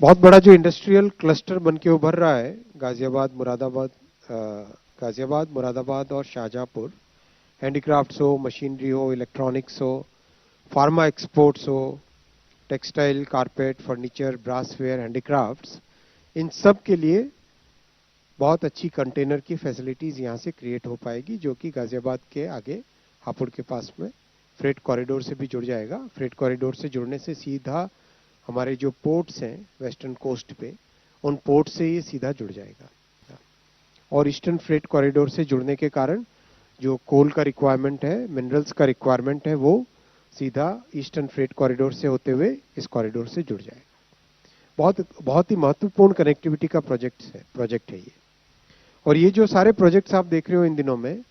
बहुत बड़ा जो इंडस्ट्रियल क्लस्टर बन के उभर रहा है गाजियाबाद, मुरादाबाद और शाहजहांपुर, हैंडीक्राफ्ट्स हो, मशीनरी हो, इलेक्ट्रॉनिक्स हो, फार्मा एक्सपोर्ट्स हो, टेक्सटाइल, कारपेट, फर्नीचर, ब्रासवेयर, हैंडीक्राफ्ट्स, इन सब के लिए बहुत अच्छी कंटेनर की फैसिलिटीज यहाँ से क्रिएट हो पाएगी, जो कि गाजियाबाद के आगे हापुड़ के पास में फ्रेट कॉरिडोर से भी जुड़ जाएगा। फ्रेट कॉरिडोर से जुड़ने से सीधा हमारे जो पोर्ट्स हैं वेस्टर्न कोस्ट पे, उन पोर्ट से ये सीधा जुड़ जाएगा। और ईस्टर्न फ्रेट कॉरिडोर से जुड़ने के कारण जो कोल का रिक्वायरमेंट है, मिनरल्स का रिक्वायरमेंट है, वो सीधा ईस्टर्न फ्रेट कॉरिडोर से होते हुए इस कॉरिडोर से जुड़ जाएगा। बहुत बहुत ही महत्वपूर्ण कनेक्टिविटी का प्रोजेक्ट है ये। और ये जो सारे प्रोजेक्ट्स आप देख रहे हो इन दिनों में,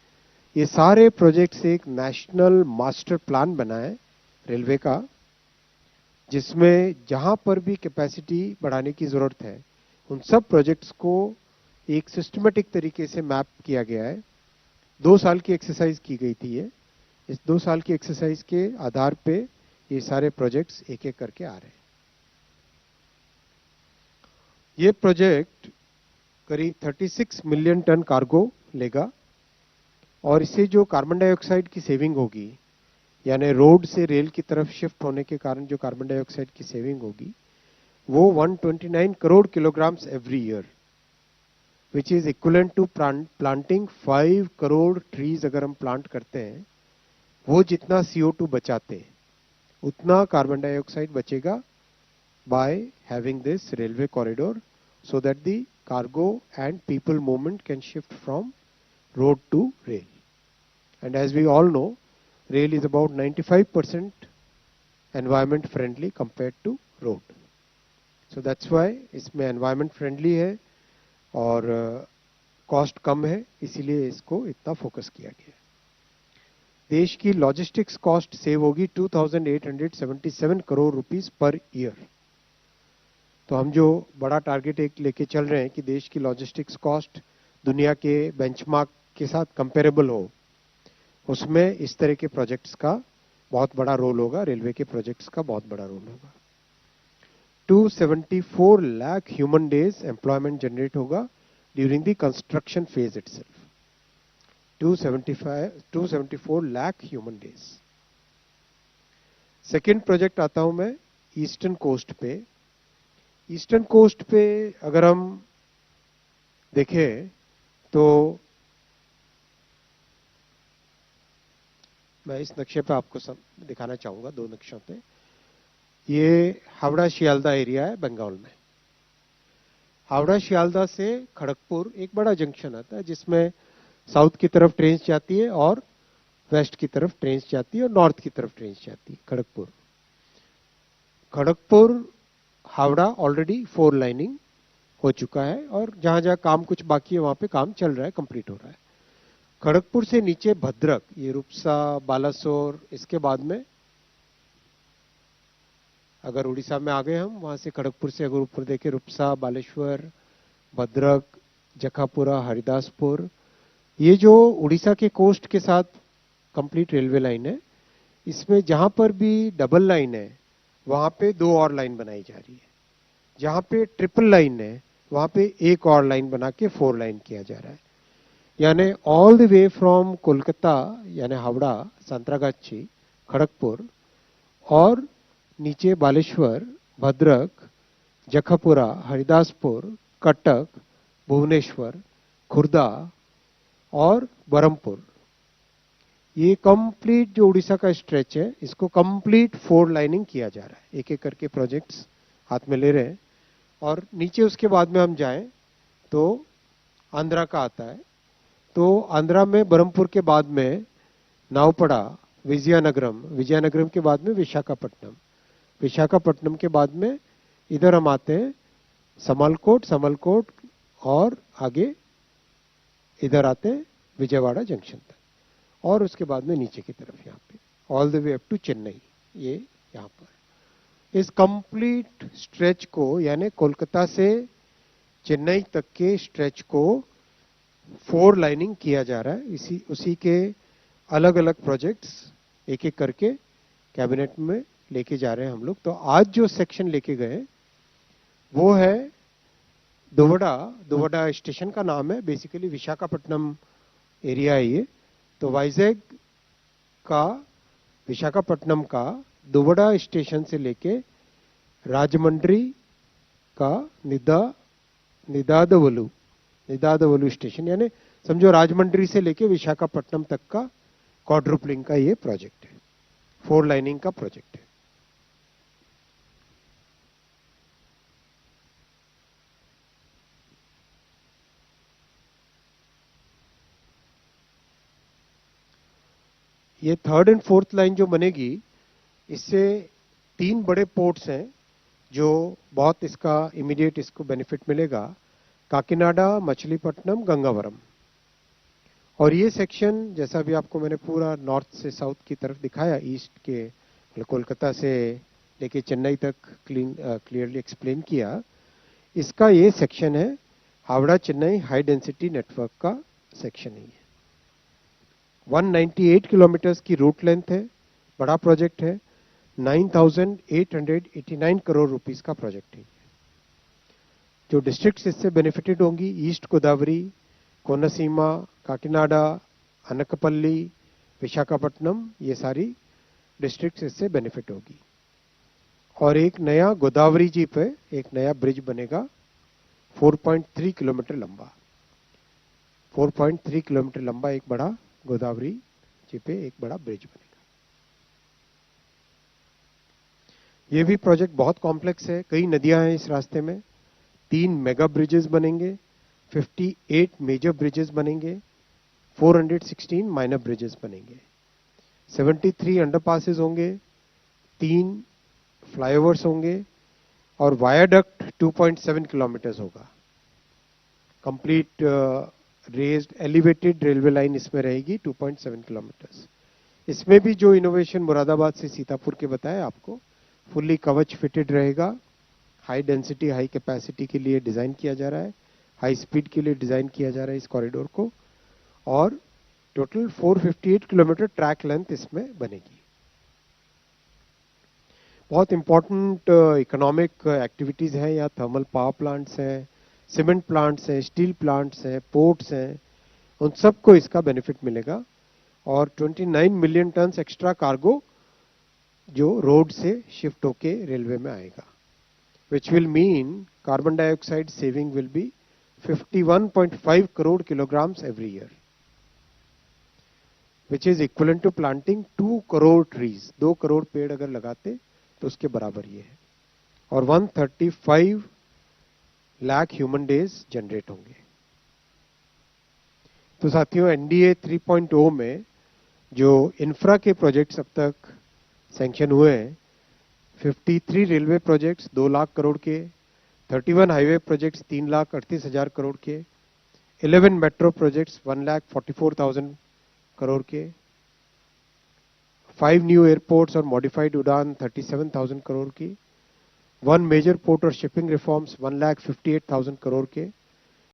ये सारे प्रोजेक्ट्स एक नेशनल मास्टर प्लान बना है रेलवे का, जिसमें जहां पर भी कैपेसिटी बढ़ाने की जरूरत है उन सब प्रोजेक्ट्स को एक सिस्टमेटिक तरीके से मैप किया गया है। 2 साल की एक्सरसाइज की गई थी ये। इस 2 साल की एक्सरसाइज के आधार पे ये सारे प्रोजेक्ट्स एक एक करके आ रहे हैं। ये प्रोजेक्ट करीब 36 मिलियन टन कार्गो लेगा और इससे जो कार्बन डाइऑक्साइड की सेविंग होगी, यानी रोड से रेल की तरफ शिफ्ट होने के कारण जो कार्बन डाइऑक्साइड की सेविंग होगी, वो 129 crore kilograms every year, which is equivalent to planting 5 crore trees. अगर हम प्लांट करते हैं, वो जितना CO2 बचाते हैं उतना कार्बन डाइऑक्साइड बचेगा by having this railway corridor, so that the cargo and people movement can shift from road to rail. And as we all know, rail is about 95% environment friendly compared to road. So that's why इसमें environment friendly है और cost कम है, इसीलिए इसको इतना focus किया गया है। देश की लॉजिस्टिक्स कॉस्ट सेव होगी 2877 करोड़ रुपीस पर ईयर। तो हम जो बड़ा टारगेट एक लेके चल रहे हैं कि देश की लॉजिस्टिक्स कॉस्ट दुनिया के बेंचमार्क के साथ कंपेरेबल हो, उसमें इस तरह के प्रोजेक्ट्स का बहुत बड़ा रोल होगा, रेलवे के प्रोजेक्ट्स का बहुत बड़ा रोल होगा। 274 lakh human days employment generate होगा during the construction phase itself. 274 lakh human days. Second project आता हूं मैं ईस्टर्न कोस्ट पे। ईस्टर्न कोस्ट पे अगर हम देखें तो मैं इस नक्शे पे आपको सब दिखाना चाहूंगा, 2 नक्शों पे। ये हावड़ा शियालदा एरिया है बंगाल में। हावड़ा शियालदा से खड़गपुर एक बड़ा जंक्शन आता है, जिसमें साउथ की तरफ ट्रेन जाती है और वेस्ट की तरफ ट्रेन जाती है और नॉर्थ की तरफ ट्रेन जाती है। खड़गपुर हावड़ा ऑलरेडी 4 लाइनिंग हो चुका है और जहां जहां काम कुछ बाकी है वहां पे काम चल रहा है, कंप्लीट हो रहा है। खड़गपुर से नीचे भद्रक, ये रूपसा, बालासोर, इसके बाद में अगर उड़ीसा में आ गए हम, वहां से खड़गपुर से अगर ऊपर देखें, रूपसा, बालेश्वर, भद्रक, जखापुरा, हरिदासपुर, ये जो उड़ीसा के कोस्ट के साथ कंप्लीट रेलवे लाइन है। इसमें जहां पर भी डबल लाइन है वहां पे 2 और लाइन बनाई जा रही है। जहां पे ट्रिपल लाइन है वहां पे एक और लाइन बना के 4 लाइन किया जा रहा है। यानी all the way from Kolkata, यानी हावड़ा, सांतरागाछी, खड़गपुर और नीचे बालेश्वर, भद्रक, जखापुरा, हरिदासपुर, कटक, भुवनेश्वर, खुर्दा और बरहमपुर, ये कंप्लीट जो उड़ीसा का स्ट्रेच है, इसको कंप्लीट 4 लाइनिंग किया जा रहा है। एक एक करके प्रोजेक्ट्स हाथ में ले रहे हैं। और नीचे उसके बाद में हम जाएं तो आंध्रा का आता है। तो आंध्रा में बरहमपुर के बाद में नावपड़ा, विजयनगरम के बाद में विशाखापट्टनम के बाद में इधर हम आते हैं समलकोट और आगे इधर आते हैं विजयवाड़ा जंक्शन तक, और उसके बाद में नीचे की तरफ यहाँ पे all the way up to Chennai. ये यहाँ पर इस कंप्लीट स्ट्रेच को, यानी कोलकाता से चेन्नई तक के स्ट्रेच को 4 लाइनिंग किया जा रहा है। उसी के अलग अलग प्रोजेक्ट्स एक एक करके कैबिनेट में लेके जा रहे हैं हम लोग। तो आज जो सेक्शन लेके गए वो है दुवड़ा। दुवड़ा स्टेशन का नाम है, बेसिकली विशाखापट्टनम एरिया है ये। तो वाइजैग का, विशाखापट्टनम का दुवड़ा स्टेशन से लेके राजमंड्री का निदादवलु निदादवलु स्टेशन, यानी समझो राजमंड्री से लेके विशाखापट्टनम तक का क्वाड्रुपलिंग का ये प्रोजेक्ट है, 4 लाइनिंग का प्रोजेक्ट है। ये 3rd एंड 4th लाइन जो बनेगी, इससे 3 बड़े पोर्ट्स हैं जो बहुत इसका इमीडिएट इसको बेनिफिट मिलेगा, काकीनाडा, मछलीपट्टनम, गंगावरम। और ये सेक्शन जैसा भी आपको मैंने पूरा नॉर्थ से साउथ की तरफ दिखाया, ईस्ट के मतलब कोलकाता से लेके चेन्नई तक क्लियरली एक्सप्लेन किया, इसका ये सेक्शन है Howrah Chennai high density network का सेक्शन है ये। 198 किलोमीटर्स की रूट लेंथ है, बड़ा प्रोजेक्ट है, 9,889 करोड़ रुपीस का प्रोजेक्ट है। जो डिस्ट्रिक्ट्स इससे बेनिफिटेड होंगी, ईस्ट गोदावरी, कोनसीमा, काकीनाडा, अनकपल्ली, विशाखापट्टनम, ये सारी डिस्ट्रिक्ट्स इससे बेनिफिट होगी। और एक नया गोदावरी जी पे एक नया ब्रिज बनेगा 4.3 किलोमीटर लंबा। 4.3 किलोमीटर लंबा एक बड़ा गोदावरी जी पे एक बड़ा ब्रिज बनेगा। ये भी प्रोजेक्ट बहुत कॉम्प्लेक्स है, कई नदियां हैं इस रास्ते में, 3 मेगा ब्रिजेस बनेंगे, 58 मेजर ब्रिजेस बनेंगे, 416 माइनर ब्रिजेस बनेंगे, 73 अंडरपासेस होंगे, 3 फ्लाईओवर्स होंगे और वायाडक्ट 2.7 किलोमीटर्स होगा। Complete raised elevated railway line इसमें रहेगी 2.7 किलोमीटर्स। इसमें भी जो इनोवेशन मुरादाबाद से सीतापुर के बताए आपको, फुल्ली कवच फिटेड रहेगा, हाई डेंसिटी हाई कैपेसिटी के लिए डिजाइन किया जा रहा है, हाई स्पीड के लिए डिजाइन किया जा रहा है इस कॉरिडोर को, और टोटल 458 किलोमीटर ट्रैक लेंथ इसमें बनेगी। बहुत इंपॉर्टेंट इकोनॉमिक एक्टिविटीज हैं यहाँ, थर्मल पावर प्लांट्स हैं, सीमेंट प्लांट्स हैं, स्टील प्लांट्स हैं, पोर्ट्स हैं, उन सबको इसका बेनिफिट मिलेगा। और 29 मिलियन टन एक्स्ट्रा कार्गो जो रोड से शिफ्ट होके रेलवे में आएगा, which will mean carbon dioxide saving will be 51.5 crore kilograms every year, which is equivalent to planting 2 crore trees। 2 crore पेड़ अगर लगाते तो उसके बराबर ये है। और 135 लाख ह्यूमन डेज जनरेट होंगे। तो साथियों, एनडीए 3.0 में जो इंफ्रा के प्रोजेक्ट्स अब तक सैंक्शन हुए हैं, 53 रेलवे प्रोजेक्ट्स 2 लाख करोड़ के, 31 हाईवे प्रोजेक्ट्स 3,38,000 करोड़ के, 11 मेट्रो प्रोजेक्ट्स 1,44,000 करोड़ के, 5 न्यू एयरपोर्ट्स और मॉडिफाइड उड़ान 37,000 करोड़ की, 1 मेजर पोर्ट और शिपिंग रिफॉर्म्स 1,58,000 करोड़ के,